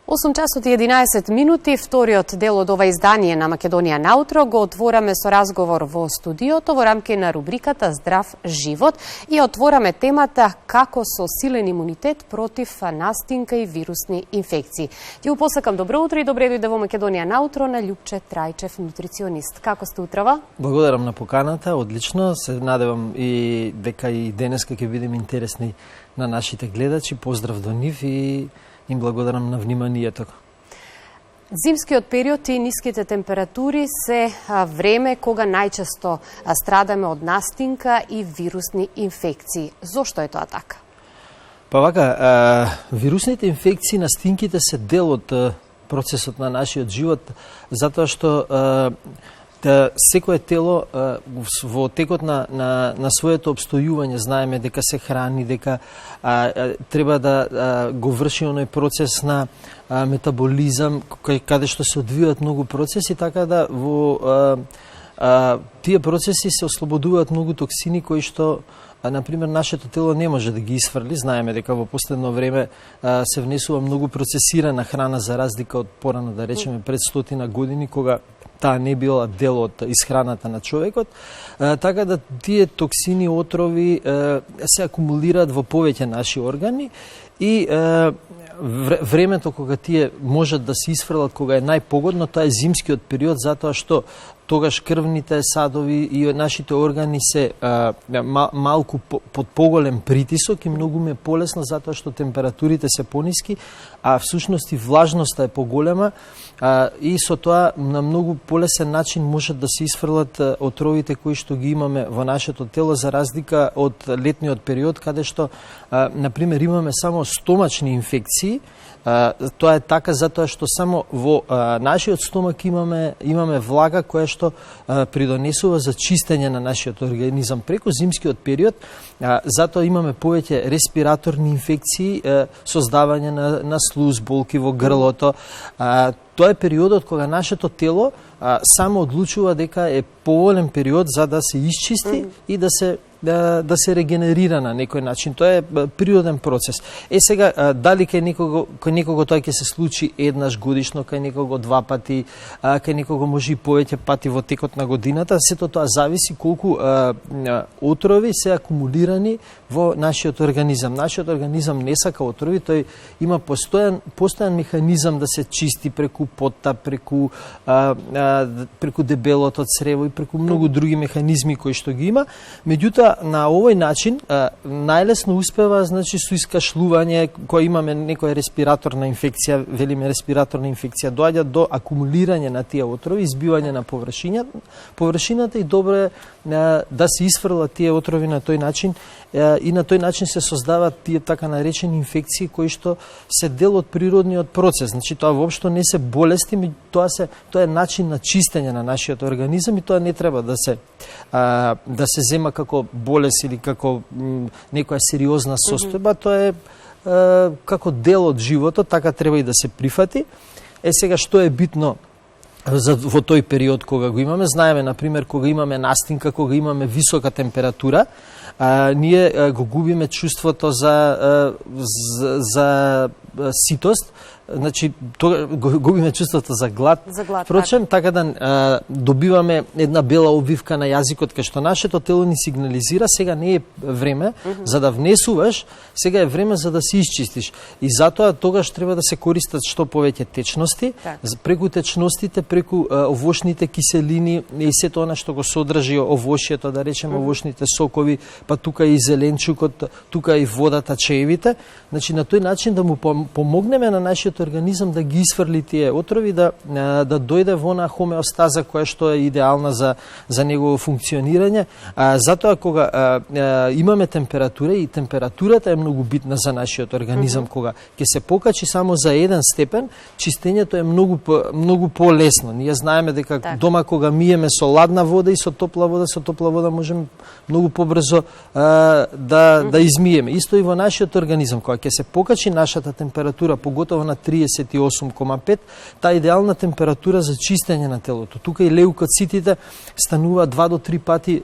8 часот и 11 минути, вториот дел од ова издание на Македонија наутро го отвораме со разговор во студиото во рамки на рубриката Здрав живот и отвораме темата како со силен имунитет против настинка и вирусни инфекции. Ти го посакам добро утро и добре дојде во Македонија наутро на Љупче Трајчев, нутриционист. Како сте утрава? Благодарам на поканата, одлично. Се надевам и дека и денеска ќе бидеме интересни на нашите гледачи. Поздрав до нив и им благодарам на вниманието. Зимскиот период и ниските температури се време кога најчесто страдаме од настинка и вирусни инфекции. Зошто е тоа така? Па вака, вирусните инфекции, настинките се дел од процесот на нашиот живот, затоа што секое тело во текот на своето обстојување знаеме дека се храни, дека треба да го врши оној процес на метаболизам, каде што се одвијаат многу процеси, така да во тие процеси се ослободуваат многу токсини кои што например, нашето тело не може да ги исфрли. Знаеме дека во последно време се внесува многу процесирана храна за разлика од порано, да речеме, пред 100 години, кога таа не била дел од исхраната на човекот. Така да тие токсини, отрови се акумулираат во повеќе наши органи и времето кога тие можат да се исфрлат, кога е најпогодно, тоа е зимскиот период, затоа што тогаш крвните садови и нашите органи се малку под поголем притисок и многу ме полесно, затоа што температурите се пониски, а всушност и влажноста е поголема и со тоа на многу полесен начин можат да се исфрлат отровите кои што ги имаме во нашето тело, за разлика од летниот период, каде што, например, имаме само стомачни инфекции. Тоа е така затоа што само во нашиот стомак имаме влага која што придонесува за чистење на нашиот организам преку зимскиот период, затоа имаме повеќе респираторни инфекции, создавање на слуз, болки во грлото. Тоа е периодот кога нашето тело само одлучува дека е поволен период за да се исчисти и да се регенерира на некој начин. Тоа е природен процес. Сега, дали кај некого тоа ќе се случи еднаш годишно, кај некого 2 пати, кај некого може и повеќе пати во текот на годината, сето тоа зависи колку отрови се акумулирани во нашиот организам. Нашиот организам не сака отрови, тој има постојан механизам да се чисти преку потта, преку дебелото црево и преку многу други механизми кои што ги има. Меѓутоа, на овој начин најлесно успева, значи, со искашлување, кој имаме некоја респираторна инфекција, велиме респираторна инфекција, доаѓа до акумулирање на тие отрови, избивање на површината и добро е да се исфрлат тие отрови на тој начин и на тој начин се создаваат тие така наречени инфекции кои што се дел од природниот процес. Значи, тоа воопшто не се болести, тоа е начин на чистење на нашиот организам и тоа не треба да се зема како болест или како некоја сериозна состојба, тоа е како дел од животот, така треба и да се прифати. Сега, што е битно во тој период кога го имаме? Знаеме, например, кога имаме настинка, кога имаме висока температура, ние го губиме чувството за ситост, значи губиме чувството за глад. Впрочем, така да добиваме една бела обвивка на јазикот, кај што нашето тело ни сигнализира сега не е време за да внесуваш, сега е време за да се исчистиш. И затоа тогаш треба да се користат што повеќе течности, преку течностите, преку овошните киселини и сето она што го содржи овошјето, да речеме овошните сокови, па тука и зеленчукот, тука и водата, чеевите. Значи на тој начин да му помогнеме на нашиот организам да ги исфрли тие отрови, да дојде во она хомеостаза која што е идеална за негово функционирање. Затоа кога имаме температура, и температурата е многу битна за нашиот организам, кога ќе се покачи само за 1 степен, чистењето е многу полесно. Ние знаеме дека дома кога миеме со ладна вода и со топла вода можеме многу побрзо да измиеме. Исто и во нашиот организам, кога ќе се покачи нашата температура, поготово на 38,5, таа идеална температура за чистење на телото. Тука и леукоцитите стануваат 2 до 3 пати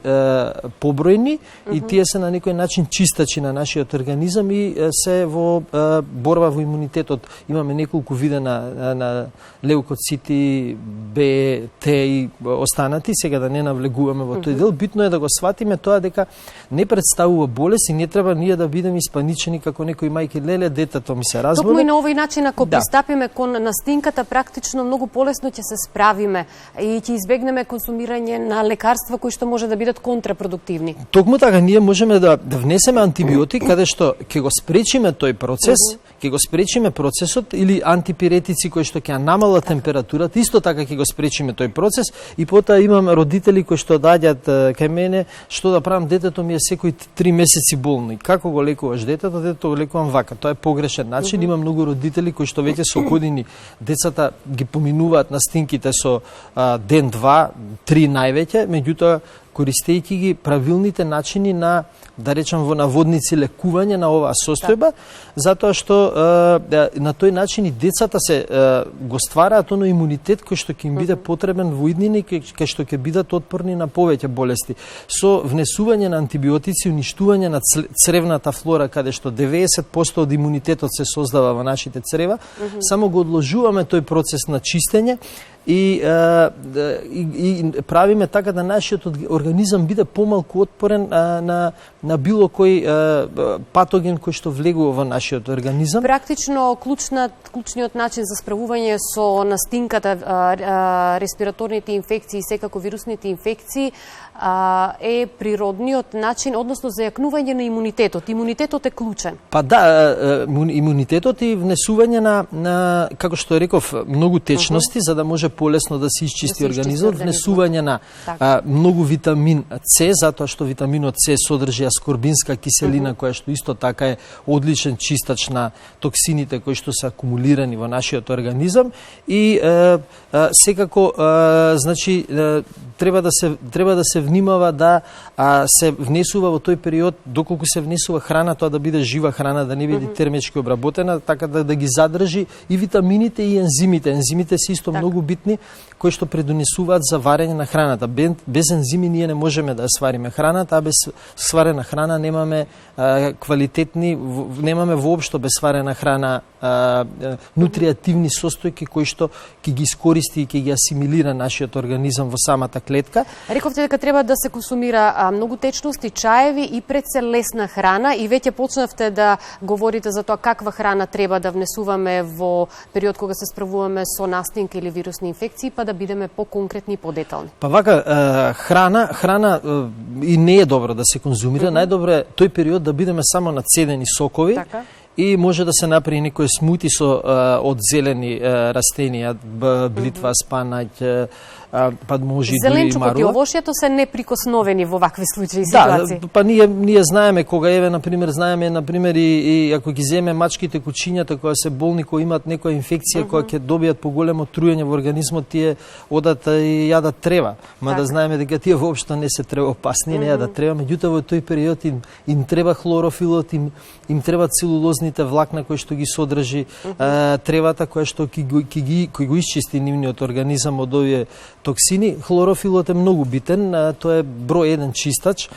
побројни и тие се на некој начин чистачи на нашиот организам и се во борба во имунитетот. Имаме неколку вида на леукоцити, Б, Т и останати, сега да не навлегуваме во тој дел. Битно е да го сватиме тоа дека не представува болест и не треба ние да бидеме испаничени како некои мајки, леле, детето ми се разболе. Токму и на овој начин, ако пристапиме кон настинката, практично многу полесно ќе се справиме и ќе избегнеме консумирање на лекарства кои што може да бидат контрапродуктивни. Токму така, ние можеме да внесеме антибиотик каде што ќе го спречиме тој процес, ќе го спречиме процесот, или антипиретици кои што ќе намалат температурата, исто така ќе го спречиме тој процес. И потоа имам родители кои што доаѓаат кај мене, што да правам, детето ми е секој 3 месеци болно. И како го лекуваш детето? Детето го лекувам вака. Тоа е погрешен начин. Има многу родители кои што веќе со години децата ги поминуваат настинките со ден, 2, 3 највеќе, меѓутоа користејќи ги правилните начини на, да речам во наводници, лекување на оваа состојба, затоа што на тој начин и децата се го ствараат оној имунитет кој што ќе им биде потребен во иднина и кај што ќе бидат отпорни на повеќе болести. Со внесување на антибиотици, уништување на цревната флора, каде што 90% од имунитетот се создава во нашите црева, само го одложуваме тој процес на чистење и правиме така да нашиот организам биде помалку отпорен на било кој патоген кој што влегува во нашиот организам. Практично клучниот начин за справување со настинката, респираторните инфекции и секако вирусните инфекции е природниот начин, односно зајакнување на имунитетот. Имунитетот е клучен. Па да, имунитетот и внесување на како што реков, многу течности за да може полесно да се исчисти организмот, внесување на многу витамин С, затоа што витаминот С содржи аскорбинска киселина која што исто така е одличен чистач на токсините кои што се акумулирани во нашиот организам и секако значи треба да се внимава да се внесува во тој период, доколку се внесува храна, тоа да биде жива храна, да не биде термички обработена, така да ги задржи и витамините и ензимите. Ензимите се исто многу битни, кои што предонесуваат за варење на храната. Без ензими ние не можеме да свариме храната, а без сварена храна немаме квалитетни, немаме воопшто без сварена храна нутриативни состојки кои што ќе ги искористи и ќе ги асимилира нашиот организам во самата клетка. Рековте дека треба да се консумира многу течности, чаеви и пред се лесна храна и веќе почнавте да говорите за тоа каква храна треба да внесуваме во период кога се справуваме со настинка или вирусни инфекции, па да бидеме по-конкретни и по-детални. Па вака, храна и не е добро да се конзумира. Најдобро е тој период да бидеме само на цедени сокови. Така. И може да се направи некој смути со од зелени растенија, блитва, спанаќ, па може и дури и марула. Зеленчукот и овошјето се неприкосновени во вакви случаи и ситуации. Да, па ние знаеме кога например и ако ги земе мачките, кучињата кои се болни, кои имаат некоја инфекција, која ќе добијат поголемо труење во организмот, тие одат и јадат трева. Да знаеме дека тие воопшто не се тревопасни, не јадат трева, меѓутоа во тој период им треба хлорофилот, им треба целулозните влакна кои што ги содржи тревата, која што ќе го исчисти нивниот организам од овие токсини. Хлорофилот е многу битен, тоа е број 1 чистач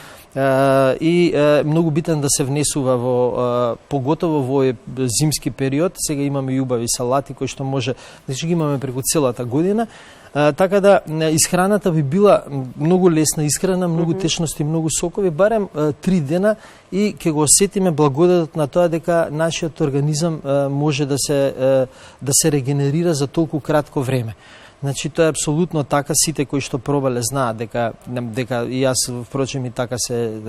и многу битен да се внесува поготово во зимски период. Сега имаме и убави салати кои што може, значи ги имаме преку целата година. Така да исхраната би била многу лесна исхрана, многу течности, многу сокови, барем 3 дена и ќе го осетиме благодатот на тоа дека нашиот организам може да се регенерира за толку кратко време. Значи тоа е апсолутно така, сите кои што пробале знаат дека и јас впрочем и така се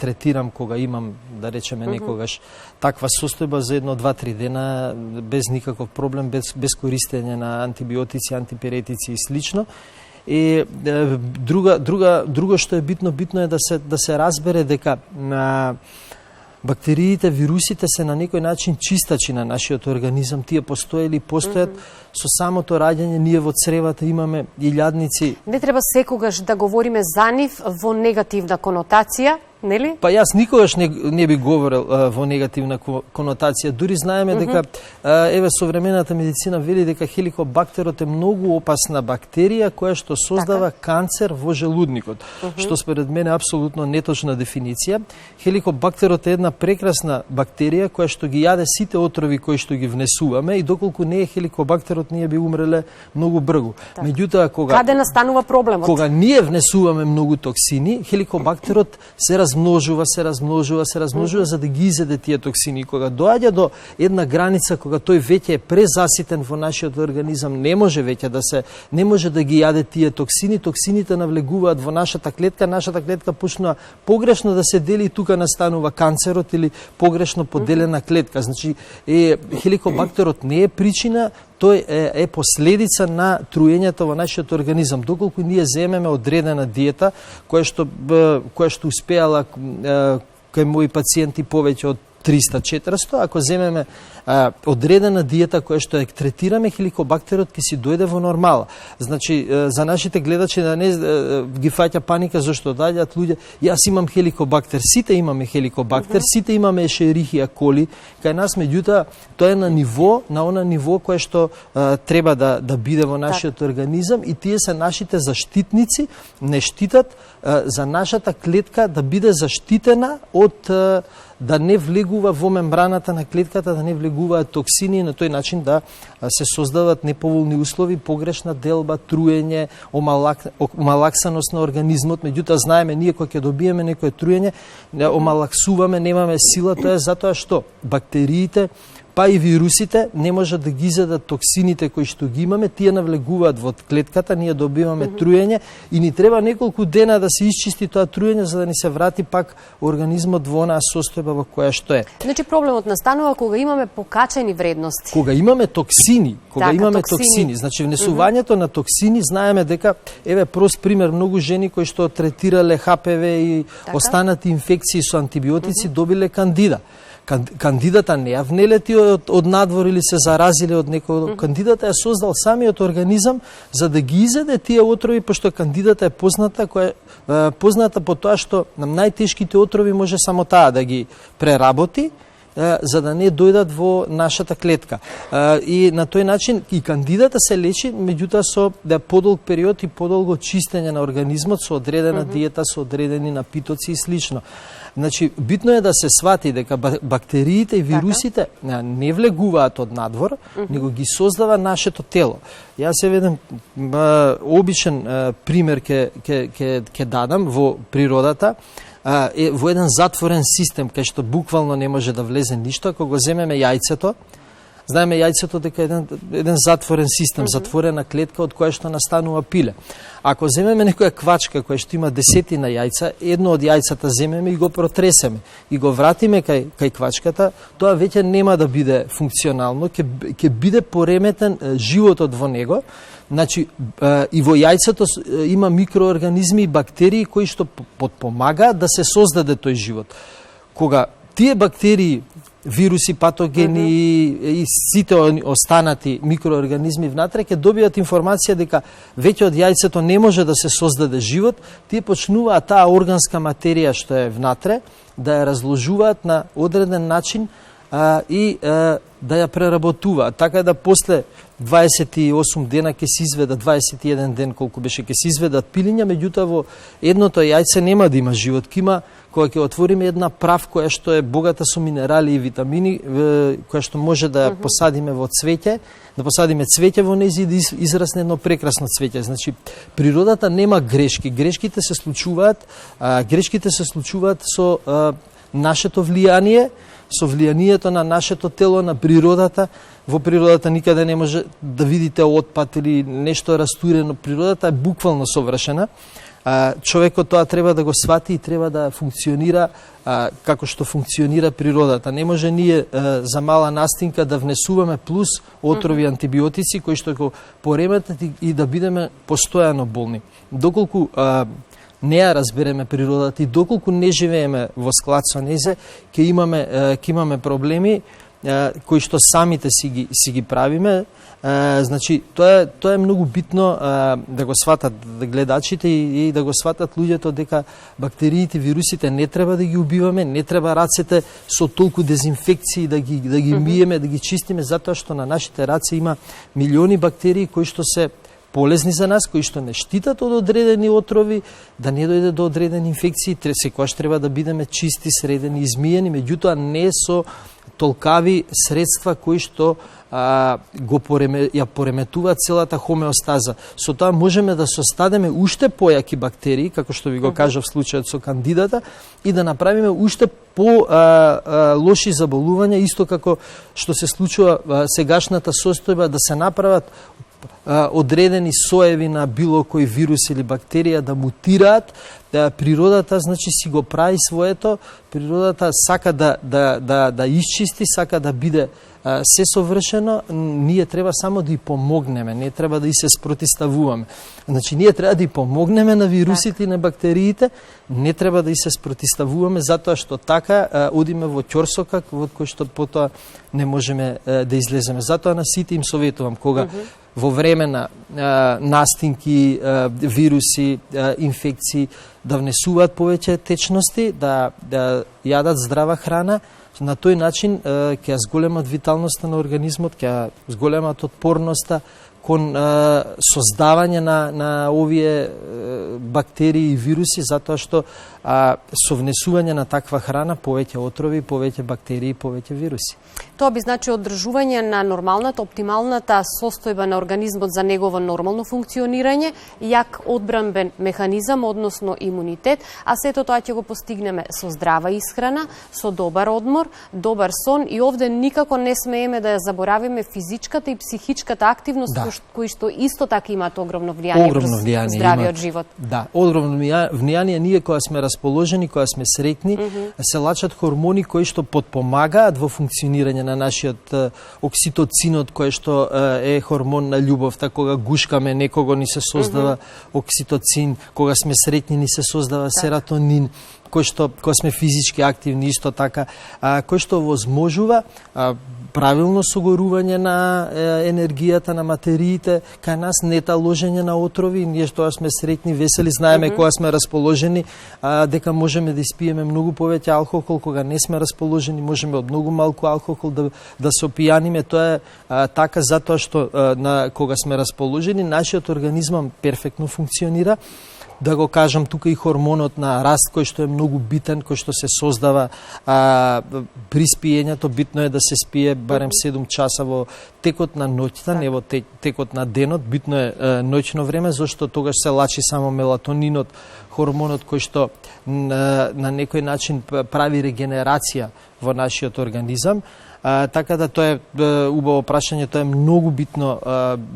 третирам кога имам, да речеме некогаш таква состојба за 1-2-3 дена без никаков проблем, без користење на антибиотици, антипиретици и слично. И друго што е битно е да се разбере дека бактериите, вирусите се на некој начин чистачи на нашиот организам. Тие постојат со самото раѓање, ние во цревата имаме илјадници. Не треба секогаш да говориме за нив во негативна конотација. нели? Па јас никогаш не би говорил во негативна конотација. Дури знаеме дека еве современата медицина вели дека хеликобактерот е многу опасна бактерија која што создава канцер во желудникот, што според мене е апсолутно неточна дефиниција. Хеликобактерот е една прекрасна бактерија која што ги јаде сите отрови кои што ги внесуваме и доколку не е хеликобактерот ние би умреле многу брзо. Меѓутоа каде настанува проблемот? Кога ние внесуваме многу токсини, хеликобактерот се размножува за да ги изеде тие токсини. Кога доаѓа до една граница кога тој веќе е презаситен во нашиот организам, не може да ги јаде тие токсини, токсините навлегуваат во нашата клетка почнува погрешно да се дели и тука настанува канцерот или погрешно поделена клетка. Значи, хеликобактерот не е причина, тој е последица на труењето во нашиот организам. Доколку ние земеме одредена диета, која што успеала кај мои пациенти повеќе од 300-400, ако земеме одредена диета која што ја третираме, хеликобактерот ќе си дојде во нормала. Значи, за нашите гледачи да не ги фаќа паника зашто доаѓаат луѓе, јас имам хеликобактер, сите имаме хеликобактер, сите имаме ешерихија коли, кај нас, меѓутоа, тоа е на она ниво кое што треба да биде во нашиот организам и тие се нашите заштитници, не штитат за нашата клетка да биде заштитена од да не влегува во мембраната на клетката, да не влегуваат токсини и на тој начин да се создават неповолни услови, погрешна делба, труење, омалаксаност на организмот. Меѓутоа знаеме ние кога ќе добиеме некое труење, омалаксуваме, немаме сила, тоа е затоа што бактериите па и вирусите не можат да ги изедат токсините кои што ги имаме, тие навлегуваат во клетката, ние добиваме труење и ни треба неколку дена да се исчисти тоа труење за да ни се врати пак организмот во онаа состојба во која што е. Значи проблемот настанува кога имаме покачени вредности. Кога имаме токсини, значи внесувањето на токсини, знаеме дека еве прост пример, многу жени кои што третирале ХПВ и останати инфекции со антибиотици добиле кандида. Кандидата не ја внелети од надвор или се заразиле од некој. Кандидата ја создал самиот организам за да ги изеде тие отрови, пошто кандидата е позната по тоа што на најтешките отрови може само таа да ги преработи, за да не дојдат во нашата клетка. И на тој начин и кандидата се лечи, меѓутоа со подолг период и подолго чистење на организмот со одредена диета, со одредени напитоци и слично. Значи, битно е да се свати дека бактериите и вирусите не влегуваат од надвор, него ги создава нашето тело. Јас еден обичен пример ќе дадам во природата, во еден затворен систем, кај што буквално не може да влезе ништо. Ако го земеме јајцето, знаеме јајцето дека еден затворен систем, затворена клетка од која што настанува пиле. Ако земеме некоја квачка која што има десетина јајца, едно од јајцата земеме и го протресеме и го вратиме кај квачката, тоа веќе нема да биде функционално, ќе биде пореметен животот во него. Значи, и во јајцето има микроорганизми и бактерии кои што подпомагаат да се создаде тој живот. Кога тие бактерии, вируси, патогени и сите останати микроорганизми внатре ќе добијат информација дека веќе од јајцето не може да се создаде живот, тие почнуваат таа органска материја што е внатре да ја разложуваат на одреден начин и да ја преработуваат, така да после 28 дена ќе се изведат, 21 ден колку беше, ќе се изведат пилиња, меѓутоа во едното јајце нема да има живот, кога ќе отвориме една прав која што е богата со минерали и витамини, која што може да ја посадиме во цвеќе, да посадиме цвеќе во нејзи и да израсне едно прекрасно цвеќе. Значи, природата нема грешки, грешките се случуваат со нашето влијание, со влијанието на нашето тело, на природата. Во природата никаде не може да видите отпад или нешто растурено. Природата е буквално совршена. Човекот тоа треба да го свати и треба да функционира како што функционира природата. Не може ние за мала настинка да внесуваме плюс отрови антибиотици кои што го пореметат и да бидеме постојано болни. Доколку не ја разбереме природата и доколку не живееме во склад со незе, ќе имаме проблеми кои што самите си ги правиме. Значи, тоа е многу битно да го сватат гледачите и да го сватат луѓето дека бактериите, вирусите не треба да ги убиваме, не треба рацете со толку дезинфекции да ги миеме, да ги чистиме, затоа што на нашите раце има милиони бактерии кои што се полезни за нас, кои што не штитат од одредени отрови, да не дојде до одредени инфекции, секогаш треба да бидеме чисти, средени, измиени, меѓутоа не со толкави средства кои што ја пореметуваат целата хомеостаза. Со тоа можеме да состадеме уште појаки бактерии, како што ви го кажав случајот со кандидата, и да направиме уште лоши заболувања, исто како што се случува сегашната состојба да се направат одредени соеви на било кој вирус или бактерија да мутираат. Природата, значи, си го прави своето, природата сака да исчисти, сака да биде се совршено, ние треба само да ја помогнеме, не треба да и се спротиставуваме. Значи, ние треба да ја помогнеме на вирусите и на бактериите, не треба да и се спротиставуваме, затоа што така одиме во ќорсока, во кој што потоа не можеме да излеземе. Затоа на сите им советувам, кога во време на настинки, вируси, инфекции, да внесуваат повеќе течности, да јадат здрава храна. На тој начин ќе ја зголемат виталноста на организмот, ќе ја зголемат отпорноста кон создавање на овие бактерии и вируси, затоа што со внесување на таква храна повеќе отрови, повеќе бактерии, повеќе вируси. Тоа би значи одржување на нормалната, оптималната состојба на организмот за негово нормално функционирање, јак одбранбен механизам, односно имунитет, а сето тоа ќе го постигнеме со здрава исхрана, со добар одмор, добар сон и овде никако не смееме да ја заборавиме физичката и психичката активност, кои што исто така имаат огромно влијание врз здравиот живот. Да, огромно влијание. Ние кога сме расположени, кога сме среќни, се лачат хормони кои што подпомагаат во функционирање на нашиот окситоцинот, кој што е хормон на љубовта. Кога гушкаме некого ни се создава окситоцин, кога сме среќни ни се создава серотонин, кога сме физички активни исто така, кој што возможува правилно согорување на енергијата на материите кај нас, не ложење на отрови. Ние што сме среќни, весели, знаеме кога сме расположени дека можеме да испиеме многу повеќе алкохол, кога не сме расположени можеме од многу малку алкохол да се опијаниме. Тоа е така затоа што кога сме расположени нашиот организам перфектно функционира. Да го кажам, тука и хормонот на раст кој што е многу битен, кој што се создава при спиењето. Битно е да се спие барем 7 часа во текот на ноќта, не во текот на денот. Битно е ноќно време, зашто тогаш се лачи само мелатонинот, хормонот кој што на некој начин прави регенерација во нашиот организам. Така да тоа е убаво прашање, тоа е многу битно,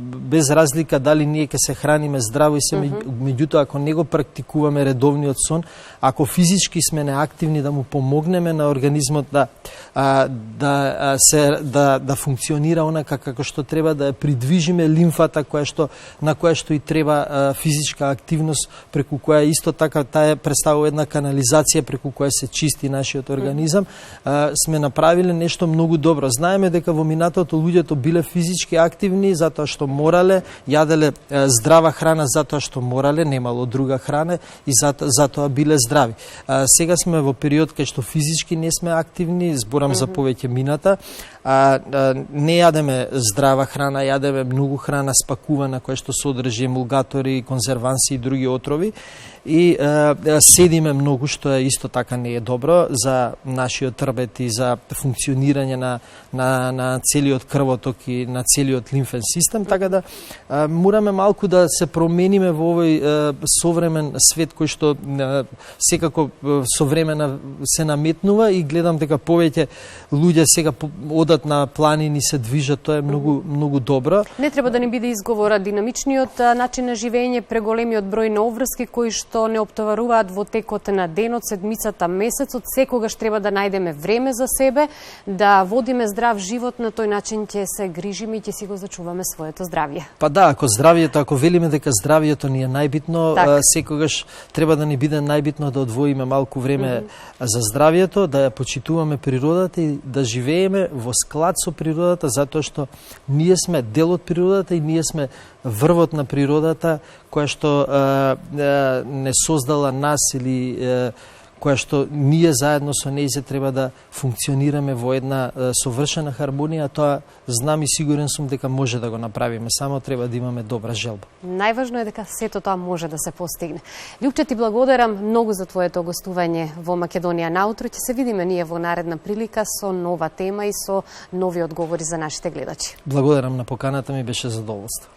без разлика дали ние ќе се храниме здраво и се, меѓутоа ако не го практикуваме редовниот сон, ако физички сме неактивни, да му помогнеме на организмот да функционира онака како што треба, да ја придвижиме лимфата на која што и треба физичка активност, преку која исто така таа представува една канализација преку која се чисти нашиот организам, сме направиле нешто многу добро. Знаеме дека во минатото луѓето биле физички активни затоа што морале, јаделе здрава храна затоа што морале, немало друга храна и затоа биле здрави. Сега сме во период кај што физички не сме активни, зборам за повеќе мината, не јадеме здрава храна, јадеме многу храна спакувана која што содржи емулгатори, конзерванси и други отрови и седиме многу, што е исто така не е добро за нашиот трбет и за функционирање на целиот крвоток и на целиот лимфен систем, така да мораме малку да се промениме во овој современ свет кој што секако со време се наметнува и гледам дека повеќе луѓе сега одат на планини, се движат, тоа е многу добро. Не треба да ни биде изговора динамичниот начин на живење, преголемиот број на обврски кои што не оптоваруваат во текот на денот, седмицата, месецот. Секогаш треба да најдеме време за себе, да водиме здрав живот, на тој начин ќе се грижиме и ќе си го зачуваме своето здравје. Па да, ако велиме дека здравјето ни е најбитно, секогаш треба да ни биде најбитно да одвоиме малку време за здравјето, да ја почитуваме природата и да живееме во склад со природата, затоа што ние сме дел од природата и ние сме врвот на природата која што не создала нас или која што ние заедно со нејзе треба да функционираме во една совршена хармонија, тоа знам и сигурен сум дека може да го направиме, само треба да имаме добра желба. Најважно е дека сето тоа може да се постигне. Љупче, ти благодарам многу за твоето гостување во Македонија наутро. Ќе се видиме ние во наредна прилика со нова тема и со нови одговори за нашите гледачи. Благодарам на поканата, ми беше задоволство.